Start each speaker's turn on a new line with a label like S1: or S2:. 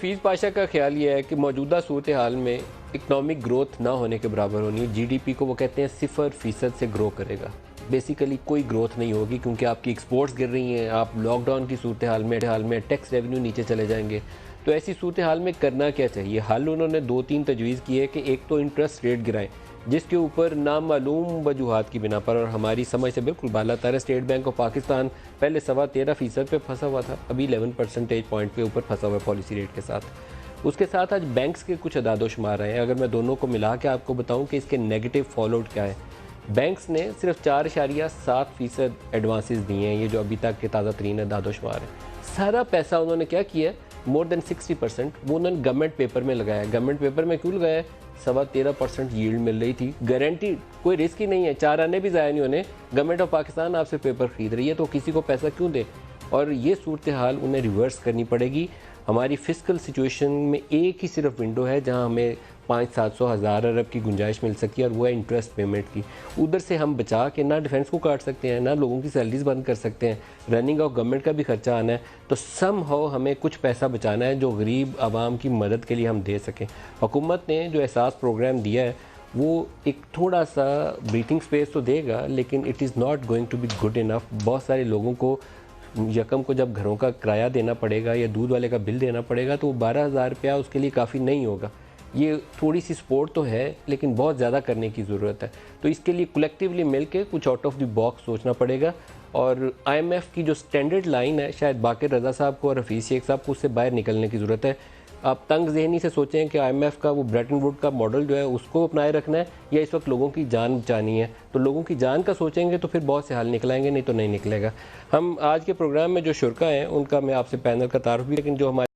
S1: Fees Pasha का ख्याल ये है कि मौजूदा सूरत हाल में इकनॉमिक ग्रोथ ना होने के बराबर होनी है। जीडीपी को वो कहते हैं 0% से ग्रो करेगा। बेसिकली कोई ग्रोथ नहीं होगी क्योंकि आपकी एक्सपोर्ट्स गिर रही हैं। आप लॉकडाउन की सूरत हाल में टैक्स रेवेन्यू नीचे चले जाएंगे। तो ऐसी सूरत हाल में करना क्या चाहिए? हल उन्होंने 2-3 तजवीज़ की है कि एक तो इंटरेस्ट रेट गिराएं, जिसके ऊपर नामालूम वजूहात की बिना पर और हमारी समझ से बिल्कुल बाला तर है। स्टेट बैंक ऑफ पाकिस्तान पहले 13.25% पे फंसा हुआ था, अभी 11 परसेंटेज पॉइंट पे ऊपर फंसा हुआ है पॉलिसी रेट के साथ। उसके साथ आज बैंक्स के कुछ अदादोशुमार हैं। अगर मैं दोनों को मिला के आपको बताऊं कि इसके नेगेटिव फॉलोआउट क्या है, बैंक्स ने सिर्फ 4.7% एडवांसेस दिए हैं। ये जो अभी तक के ताज़ा तरीन अदादोशुमार है, सारा पैसा उन्होंने क्या किया, मोर देन 60% वो उन्होंने गवर्नमेंट पेपर में लगाया। गवर्नमेंट पेपर में क्यों लगाया? 13.25% यील्ड मिल रही थी, गारंटी, कोई रिस्क ही नहीं है, 4 आने भी ज़ाया नहीं होने। गवर्नमेंट ऑफ पाकिस्तान आपसे पेपर खरीद रही है, तो किसी को पैसा क्यों दे? और ये सूरत हाल उन्हें रिवर्स करनी पड़ेगी। हमारी फिस्कल सिचुएशन में एक ही सिर्फ विंडो है जहां हमें 500-700 अरब की गुंजाइश मिल सकती है, और वो है इंटरेस्ट पेमेंट की। उधर से हम बचा के ना डिफेंस को काट सकते हैं, ना लोगों की सैलरीज बंद कर सकते हैं, रनिंग ऑफ गवर्नमेंट का भी खर्चा आना है। तो सम हाउ हमें कुछ पैसा बचाना है जो गरीब आवाम की मदद के लिए हम दे सकें। हुकूमत ने जो एहसास प्रोग्राम दिया है वो एक थोड़ा सा ब्रीथिंग स्पेस तो देगा, लेकिन it is not going to be good enough. बहुत सारे लोगों को यकम को जब घरों का किराया देना पड़ेगा या दूध वाले का बिल देना पड़ेगा, तो 12,000 रुपया उसके लिए काफ़ी नहीं होगा। ये थोड़ी सी सपोर्ट तो है, लेकिन बहुत ज़्यादा करने की ज़रूरत है। तो इसके लिए कलेक्टिवली मिल के कुछ आउट ऑफ द बॉक्स सोचना पड़ेगा। और IMF की जो स्टैंडर्ड लाइन है, शायद बाकिर रज़ा साहब को और हफीज़ शेख साहब को उससे बाहर निकलने की ज़रूरत है। आप तंग जहनी से सोचें कि IMF का वो ब्रेटन वुड का मॉडल जो है उसको अपनाए रखना है, या इस वक्त लोगों की जान बचानी है। तो लोगों की जान का सोचेंगे तो फिर बहुत से हल निकलेंगे, नहीं तो नहीं निकलेगा। हम आज के प्रोग्राम में जो शुरका हैं उनका मैं आपसे पैनल का तारुफ भी, लेकिन जो हमारे